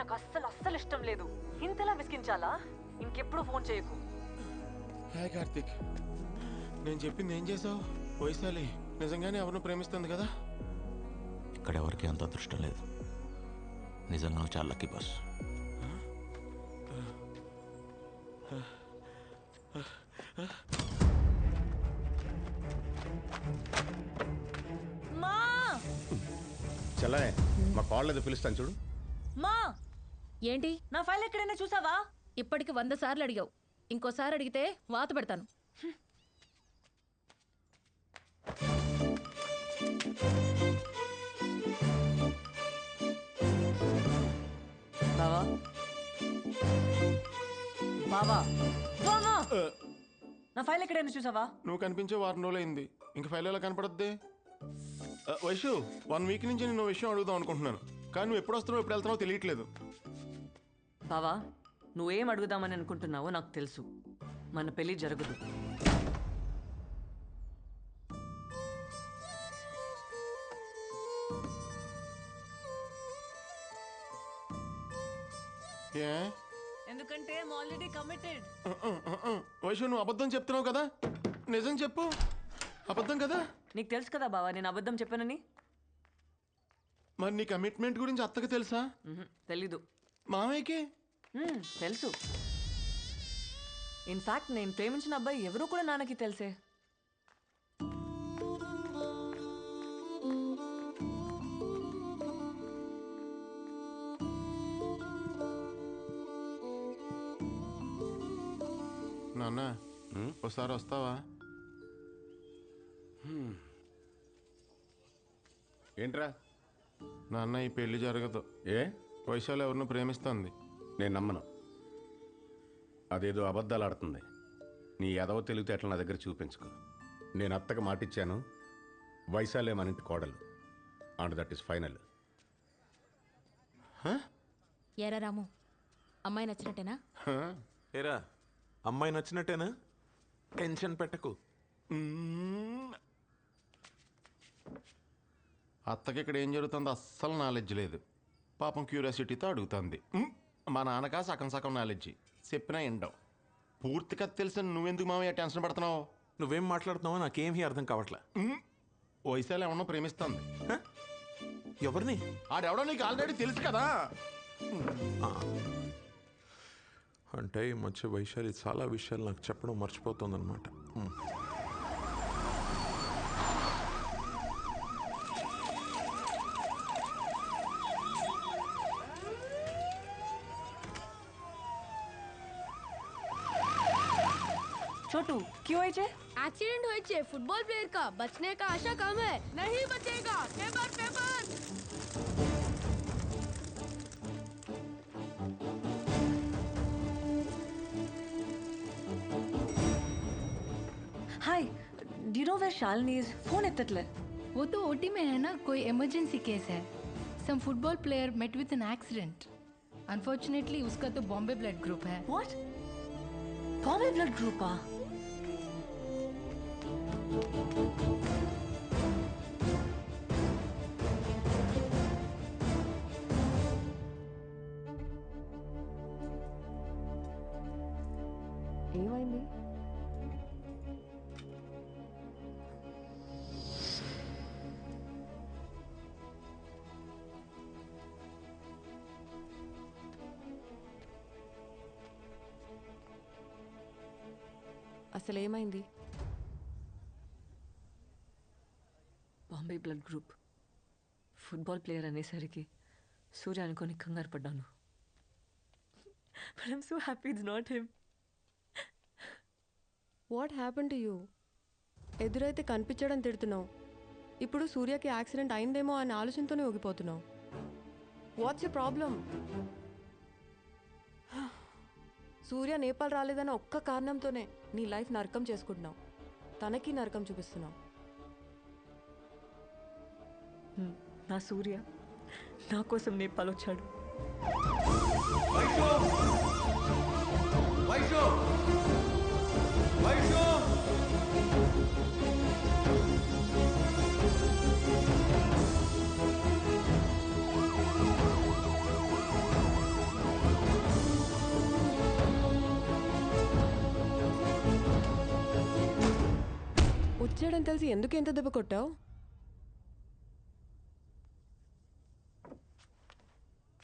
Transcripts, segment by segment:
నాకు అస్సలు అస్సలు ఇష్టం లేదు. ఇంతలా విసిగించాలా? ఇంకెప్పుడు ఫోన్ చేయకు. హాయ్ కార్తిక్, నేను చెప్పింది ఏం చేసావు? వైశాలి నిజంగానే ఎవరిని ప్రేమిస్తుంది కదా? ఇక్కడ ఎవరికి అంత అదృష్టం లేదు. నిజంగా నువ్వు చాలా లక్కీ బాస్. మా చల్లనే మా కాల్ ఏదో పిలుస్తాను చూడు. మా ఏంటి? నా ఫైల్ ఎక్కడైనా చూసావా? ఇప్పటికి 100 సార్లు అడిగావు. ఇంకోసారి అడిగితే వాత పెడతాను. బావా బావా బావా, నా ఫైల్ ఎక్కడైనా చూసావా? నువ్వు కనిపించే వారం రోజులు అయింది, ఇంక ఫైల్ ఎలా కనపడద్ది? వైషు, 1 వీక్ నుంచి నేను విషయం అడుగుదాం అనుకుంటున్నాను, కానీ నువ్వు ఎప్పుడు వస్తున్నావు ఎప్పుడు వెళ్తున్నావు తెలియట్లేదు. బావా, నువ్వేం అడుగుదామని అనుకుంటున్నావో నాకు తెలుసు. మన పెళ్లి జరగదు. ఏ? ఎందుకంటే ఆల్రెడీ కమిటెడ్. వైషు, నువ్వు అబద్ధం చెప్తున్నావు కదా, నిజం చెప్పు. అబద్ధం కదా? నీకు తెలుసు కదా బావా, నేను అబద్ధం చెప్పానని. మరి నీ కమిట్మెంట్ గురించి అత్తకి తెలుసా? తెలీదు. మామయ్యకి తెలుసు. ఇన్ఫాక్ట్ నేను ప్రేమించిన అబ్బాయి ఎవరో కూడా నాన్నకి తెలుసే. నాన్న, ఒకసారి వస్తావా? ఏంట్రా? నాన్న, ఈ పెళ్లి జరగదు. ఏ? వైశాలి ఎవరిని ప్రేమిస్తుంది. నేను నమ్మను. అదేదో అబద్ధాలు ఆడుతుంది. నీ ఎదవ తెలివితే అట్లా నా దగ్గర చూపించుకో. నేను అత్తకు మాటిచ్చాను, వైశాలే మన ఇంటి కోడలు. And that is final. ఏరా రాము, అమ్మాయి నచ్చినట్టేనా? ఏరా, అమ్మాయి నచ్చినట్టేనా? టెన్షన్ పెట్టకు. అత్తకి ఇక్కడ ఏం జరుగుతుందో అస్సలు నాలెడ్జ్ లేదు. పాపం క్యూరియాసిటీతో అడుగుతుంది. మా నాన్నకా సగం సగం నాలెడ్జి, చెప్పినా ఎండవు. పూర్తిగా తెలిసిన నువ్వెందుకు మామయ్య టెన్షన్ పడుతున్నావు? నువ్వేం మాట్లాడుతున్నావో నాకేమీ అర్థం కావట్లే. వైశాలి ఎవరినో ప్రేమిస్తుంది. ఎవరిని? ఆడెవడో నీకు ఆల్రెడీ తెలుసు కదా. అంటే ఈ మధ్య వైశాలి చాలా విషయాలు నాకు చెప్పడం మర్చిపోతుందన్నమాట. छोटू क्यों है? एक्सीडेंट हुए फुटबॉल प्लेयर का बचने का आशा कम है, नहीं बचेगा। Paper paper. Hi, do you know where Shalini is? Phone एत्तट्ले. वो तो ओटी में है ना, कोई इमरजेंसी केस है. Some football player met with an accident. Unfortunately उसका तो बॉम्बे ब्लड ग्रुप है. व्हाट? Bombay blood group? ఏమైంది? అసలు ఏమైంది? Bombay blood group, football player అనేసరికి సూర్య అనుకొని కంగారు పడ్డాను. But I'm so happy it's not him. What happen to you? ఎదురైతే కనిపించడం తిడుతున్నావు, ఇప్పుడు సూర్యకి యాక్సిడెంట్ అయిందేమో అనే ఆలోచనతోనే ఊగిపోతున్నావు. What's you problem? Surya Nepal రాలేదన్న ఒక్క కారణంతోనే నీ లైఫ్ నరకం చేసుకుంటున్నావు, తనకి నరకం చూపిస్తున్నావు. నా సూర్య నా కోసం నేపాల్ వచ్చాడు. అని తెలిసి ఎందుకు ఎంత దెబ్బ కొట్టావు?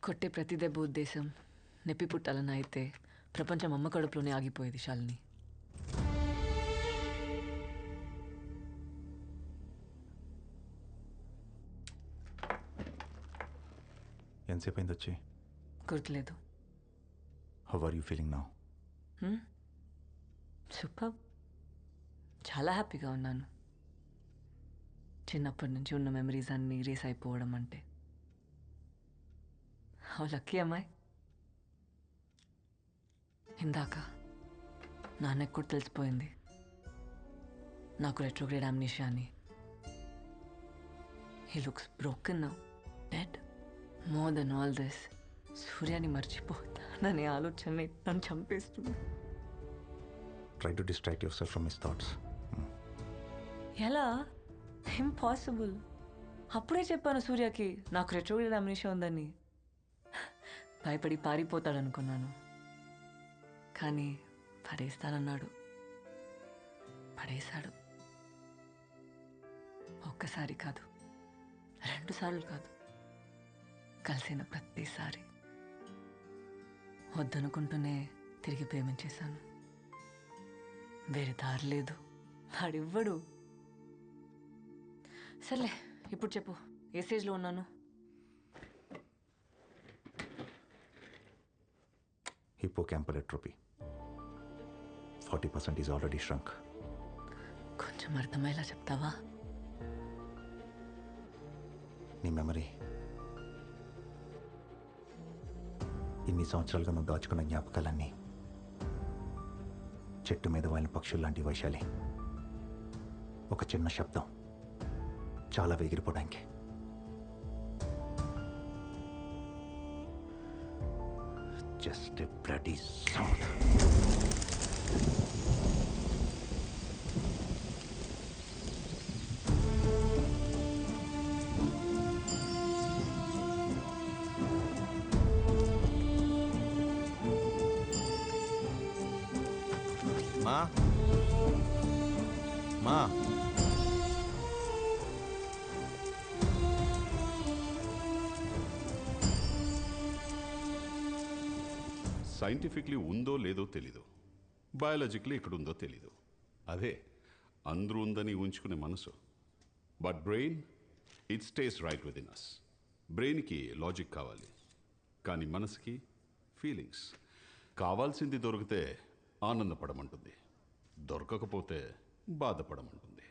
కొట్టే ప్రతి దెబ్బ ఉద్దేశం నొప్పి పుట్టాలని అయితే ప్రపంచం అమ్మ కడుపులోనే ఆగిపోయేది శాలిని. ఎంతసేపు అయింది వచ్చి? గుర్తులేదు. How are you feeling now? Super. చాలా హ్యాపీగా ఉన్నాను. చిన్నప్పటి నుంచి ఉన్న మెమరీస్ అన్నీ రేస్ అయిపోవడం అంటే హౌ లక్కీ అమ్మాయి. ఇందాక నాన్నకు కూడా తెలిసిపోయింది నాకు రెట్రోగ్రేడ్ అమ్నీషియా అని. He looks broken now, dead. More than all this, సూర్యాని మర్చిపోతాననే ఆలోచన నన్ను చంపేస్తుంది. Try to distract yourself from his thoughts. ఎలా? ఇంపాసిబుల్. అప్పుడే చెప్పాను సూర్యకి నాకు రెట్రోగ్రేడ్ అమ్నీషియా ఉందని. భయపడి పారిపోతాడనుకున్నాను, కానీ పడేస్తానన్నాడు. పడేశాడు. ఒక్కసారి కాదు, 2 సార్లు కాదు, కలిసిన ప్రతిసారి. వద్దనుకుంటూనే తిరిగి ప్రేమించేశాను. వేరే దారి లేదు, వాడివ్వడు. సర్లే, ఇప్పుడు చెప్పు, ఏ స్టేజ్లో ఉన్నాను? Hippocampal atrophy 40% is already shrunk. కొంచెం అర్థమయ్యేలా చెప్తావా? నీ మెమరీ ఇన్ని సంవత్సరాలుగా నువ్వు దాచుకున్న జ్ఞాపకాలన్నీ చెట్టు మీద వాలిన పక్షులు లాంటి వైశాలి. ఒక చిన్న శబ్దం చాలా వేగిరిపోవడానికి. Just a bloody sound. మా మా సైంటిఫిక్లీ ఉందో లేదో తెలీదు, బయాలజికలీ ఇక్కడ ఉందో తెలీదు. అదే అందరూ ఉందని ఉంచుకునే మనసు. But brain, it stays right within us. బ్రెయిన్కి లాజిక్ కావాలి, కానీ మనసుకి ఫీలింగ్స్. కావాల్సింది దొరికితే ఆనందపడమంటుంది, దొరకకపోతే బాధపడమంటుంది.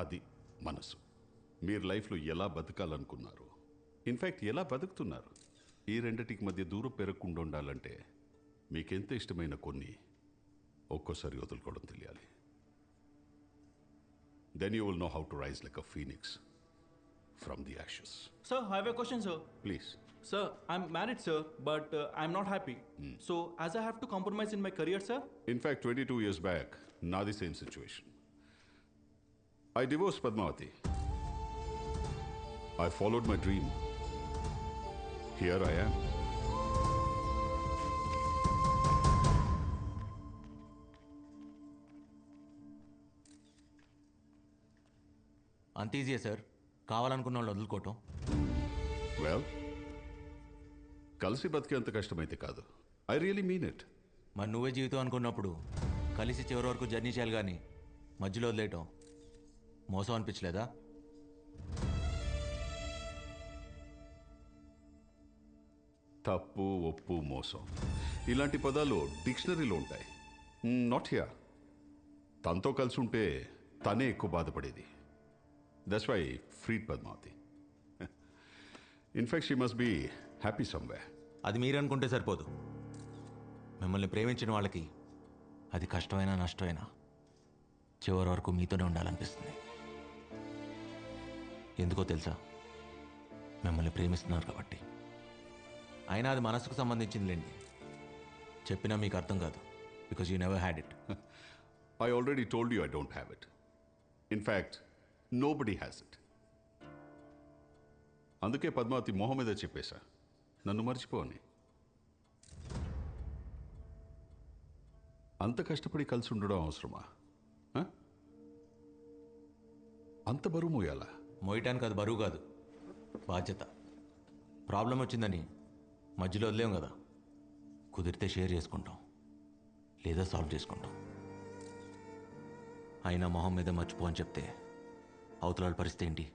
అది మనసు. మీరు లైఫ్లో ఎలా బతకాలనుకున్నారు, ఇన్ఫ్యాక్ట్ ఎలా బతుకుతున్నారు, ఈ రెండిటికి మధ్య దూరం పెరగకుండా ఉండాలంటే మీకెంత ఇష్టమైన కొన్ని ఒక్కోసారి వదులుకోవడం తెలియాలి. Then you will know how to rise like a phoenix from the ashes. Sir, I have a question, sir. Please. Sir, I'm married, sir, but I'm not happy. So, as I have to compromise in my career, sir? In fact 22 years back నాది same situation. I divorce Padmavathi. I followed my dream. Here I am. అంత ఈజీయే sir, కావాలనుకున్న వాళ్ళు వదులుకోవటం. Well, కలిసి బతికేంత కష్టమైతే కాదు. I really mean it. మరి నువ్వే జీవితం అనుకున్నప్పుడు కలిసి చివరి వరకు జర్నీ చేయాలి, కానీ మధ్యలో వదిలేయటం మోసం అనిపించలేదా? తప్పు, ఒప్పు, మోసం ఇలాంటి పదాలు డిక్షనరీలో ఉంటాయి. Not here. తనతో కలిసి ఉంటే తనే ఎక్కువ బాధపడేది. That's why freed Padmavati. In fact she must be happy somewhere. అది మీరు అనుకుంటే సరిపోదు. మిమ్మల్ని ప్రేమించిన వాళ్ళకి అది కష్టమైనా నష్టమైనా చివరి వరకు మీతోనే ఉండాలనిపిస్తుంది. ఎందుకో తెలుసా? మిమ్మల్ని ప్రేమిస్తున్నారు కాబట్టి. అయినా అది మనసుకు సంబంధించిందిలేండి. చెప్పినా మీకు అర్థం కాదు, because you never had it. I already told you I don't have it. In fact nobody has it. అందుకే పద్మావతి మొహం మీద చెప్పేశా, నన్ను మర్చిపోని. అంత కష్టపడి కలిసి ఉండడం అవసరమా? అంత బరువు మోయాలా? మోయటానికి అది బరువు కాదు, బాధ్యత. ప్రాబ్లం వచ్చిందని మధ్యలో వదిలేం కదా. కుదిరితే షేర్ చేసుకుంటాం, లేదా సాల్వ్ చేసుకుంటాం. అయినా మొహం మీద మర్చిపో అని చెప్తే అవతల పరిస్థితి ఏంటి?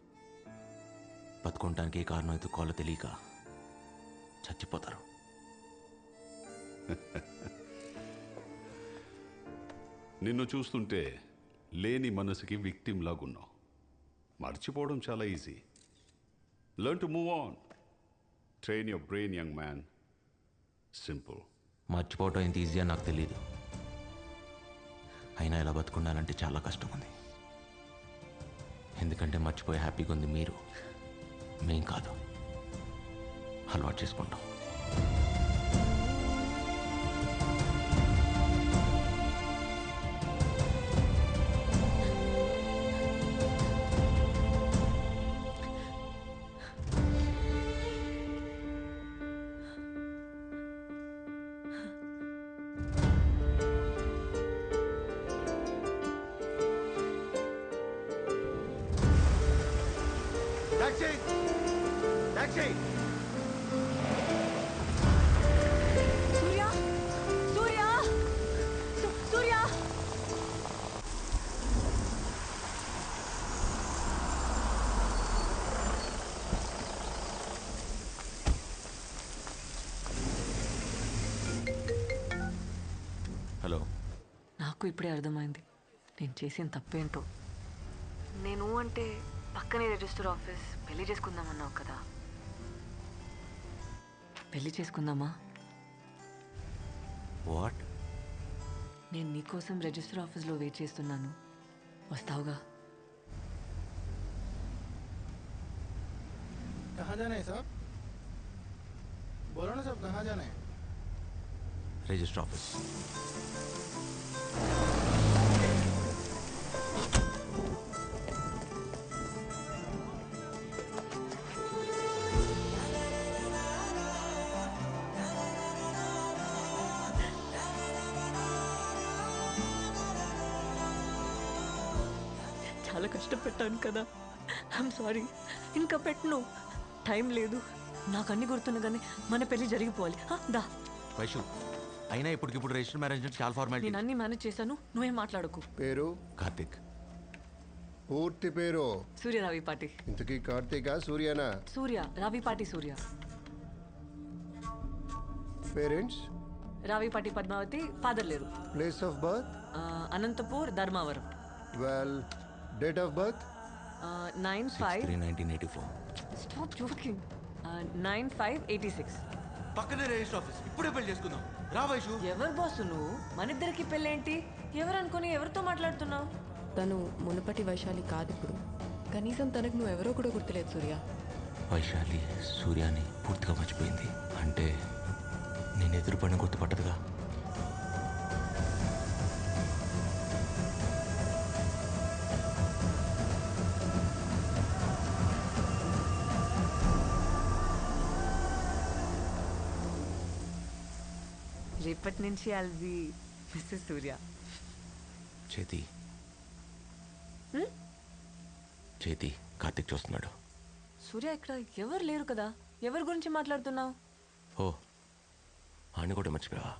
బతుకుంటానికి ఏ కారణం ఎత్తుకోవాలో తెలియక చచ్చిపోతారు. నిన్ను చూస్తుంటే లేని మనసుకి విక్టిమ్ లాగున్నావు. మర్చిపోవడం చాలా easy. Learn to move on. Train your brain young man. Simple. మర్చిపోవటం ఎంత ఈజీ అని నాకు తెలియదు. అయినా ఇలా బతుకుండాలంటే చాలా కష్టం ఉంది. ఎందుకంటే మర్చిపోయి హ్యాపీగా ఉంది మీరు, మేం కాదు. అలవాటు చేసుకుంటాం. Taxi! Taxi! Surya! Surya! Surya! Hello. నాకు ఇప్పుడే అర్థమైంది నేను చేసిన తప్పేంటో. నేను అంటే పక్కనే రిజిస్టర్ ఆఫీస్, పెళ్లి చేసుకుందామన్నావు కదా. పెళ్లి చేసుకుందామా? వాట్? నేను నీకోసం రిజిస్టర్ ఆఫీస్లో వెయిట్ చేస్తున్నాను, వస్తావుగా? कहाँ जाना है साहब? बोलो ना साहब, कहाँ जाना है? Register office. చాలా కష్టపెట్టాను కదా. I'm sorry. ఇంకా పెట్టను, టైం లేదు. నాకు అన్ని గుర్తున్నగానే మన పెళ్లి జరిగిపోవాలి. దా. వైషు, అయినా ఇప్పటికిప్పుడు రిజిస్టర్ మ్యారేజ్ అంటే చాలా ఫార్మాలిటీ. నేను అన్ని మేనేజ్ చేశాను, నువ్వేం మాట్లాడకు. పేరు? కార్తిక్. పూర్తి పేరు? సూర్య రావిపాటి. ఇంతకీ కార్తీకా సూర్యనా? సూర్య రావిపాటి సూర్య. పేరెంట్స్? రావిపాటి పద్మావతి, ఫాదర్ లేరు. Place of birth? Anantapur, Dharmavaram. Well, date of birth? 9/5/1984. Stop joking. 9/5/86. పక్కనే రిజిస్టర్ ఆఫీస్. ఇప్పుడే పెళ్లి చేసుకుందాం. రా వైషు. ఎవరు బాసు నువ్వు? మన ఇద్దరికి పెళ్ళేంటి? ఎవరు అనుకుని ఎవరితో మాట్లాడుతున్నావు? తను మునుపటి వైశాలి కాదు ఇప్పుడు. కనీసం తనకు నువ్వు ఎవరో కూడా గుర్తులేదు సూర్య. వైశాలి సూర్యాని పూర్తిగా మర్చిపోయింది అంటే నేను ఎదురుపడిన గుర్తుపట్టదుగా. రేపటి నుంచి ఐల్ బి మిస్సెస్ సూర్య. చేతి చేతి కార్తిక్ చూస్తున్నాడు. సూర్య ఇక్కడ ఎవరు లేరు కదా, ఎవరి గురించి మాట్లాడుతున్నావు? ఓ, ఆయన కూడా మర్చిపోయావా?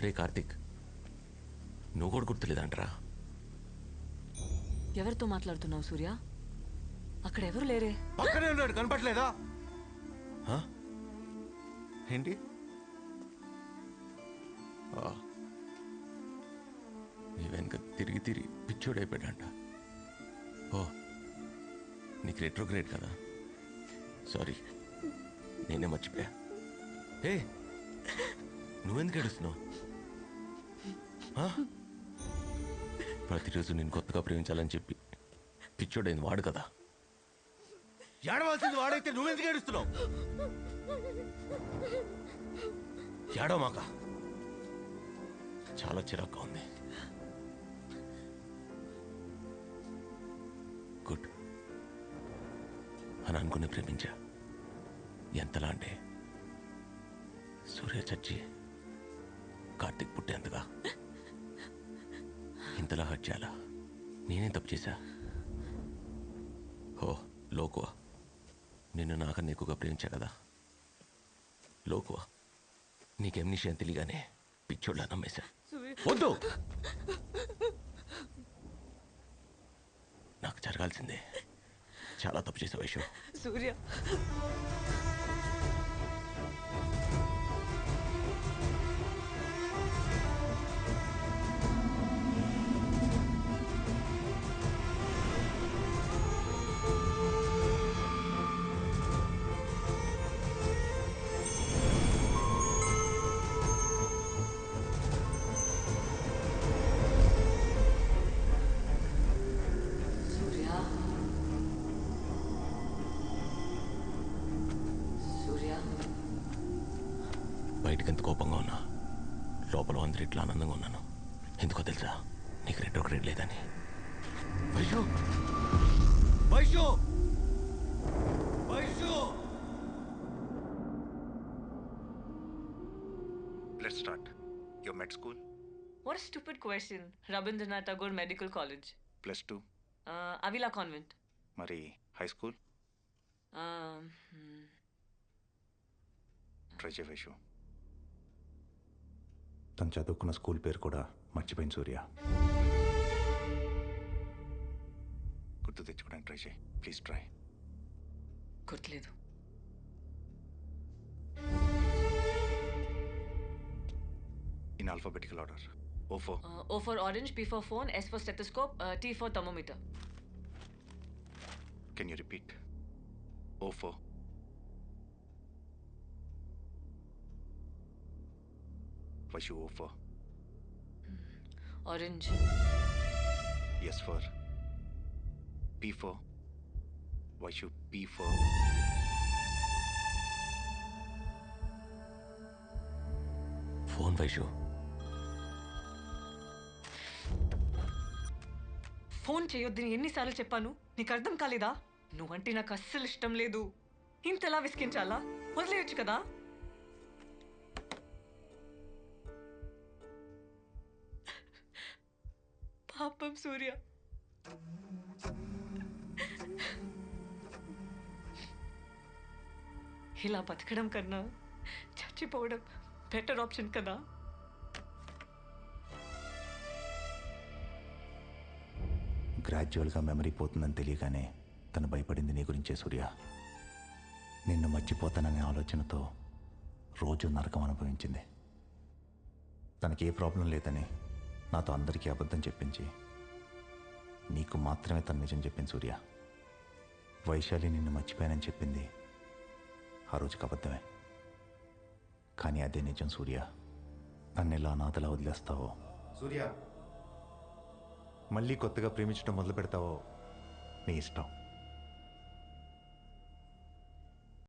రే కార్తిక్, నువ్వు కూడా గుర్తులేదంటరా? ఎవరితో మాట్లాడుతున్నావు సూర్య? అక్కడ ఎవరు లేరే. పక్కనే ఉన్నాడు, కనపట్లేదా? ఏంటి? నీ వెనక తిరిగి తిరిగి పిచ్చోడైపోయాడంట. ఓ, నీకు రెట్రోగ్రేడ్ కదా. సారీ, నేనే మర్చిపోయా. ఏ, నువ్వెందుకు ఏడుస్తున్నావు? ప్రతిరోజు నేను కొత్తగా ప్రేమించాలని చెప్పి పిచ్చోడైంది వాడు కదా. ఏడవలసింది వాడైతే నువ్వెందుకు ఏడుస్తున్నావు? ఏడవమాక, చాలా చిరాగ్గా ఉంది. గుడ్ అని అనుకుని ప్రేమించా. ఎంతలా అంటే సూర్య చచ్చి కార్తిక్ పుట్టేంతగా. ఇంతలా హర్ట్ చేయాలా నేనేం తప్పు చేశా? ఓ లోకువా, నిన్ను నాకన్నా ఎక్కువగా ప్రేమించా కదా. లోకువా, నీకేం విషయం తెలియగానే పిచ్చోళ్ళ నమ్మేశా. వద్దు, నాకు జరగాల్సిందే. చాలా తప్పు చేసా వైషు. సూర్య, సూర్య, సూర్య. బయటకు ఎంత కోపంగా ఉన్నా లోపల అందరూ ఇట్లా ఆనందంగా ఉన్నాను. ఎందుకో తెలుసా? నీకు రెండో గ్రేడ్ లేదని. Vaishu, Vaishu, Vaishu. Let's start. Your med school? What a stupid question. Rabindranath Tagore Medical College. +2. Avila Convent. మరి హై స్కూల్? ట్రై చేయ వైషు. తను చదువుకున్న స్కూల్ పేరు కూడా మర్చిపోయింది సూర్య. గుర్తు తెచ్చుకోవడానికి ట్రై చేయి. Please try. గుర్తులేదు. In alphabetical order. O4. O for orange, P for phone, S for stethoscope, T for thermometer. Can you repeat? O4. Vaishu, O4. Orange. S for P4. Vaishu, P4. Phone Vaishu. Phone చేయొద్దని ఎన్నిసార్లు చెప్పాను? నీకు అర్థం కాలేదా? నువ్వంటే నాకు అస్సలు ఇష్టం లేదు. ఇంతలా విసిగించాలా? వదిలేయచ్చు కదా. పాపం సూర్య. ఇలా బతకడం కన్నా చచ్చిపోవడం బెటర్ ఆప్షన్ కదా. గ్రాడ్యువల్గా మెమరీ పోతుందని తెలియగానే తను భయపడింది నీ గురించే సూర్య. నిన్ను మర్చిపోతాననే ఆలోచనతో రోజు నరకం అనుభవించింది. తనకి ఏ ప్రాబ్లం లేదని నాతో అందరికీ అబద్ధం చెప్పించి నీకు మాత్రమే తను నిజం చెప్పింది సూర్య. వైశాలి నిన్ను మర్చిపోయానని చెప్పింది ఆ రోజుకి అబద్ధమే. కానీ అదే నిజం సూర్య. నన్ను ఎలా అనాథలా వదిలేస్తావో సూర్య, మళ్ళీ కొత్తగా ప్రేమించడం మొదలు పెడతావో నీ ఇష్టం.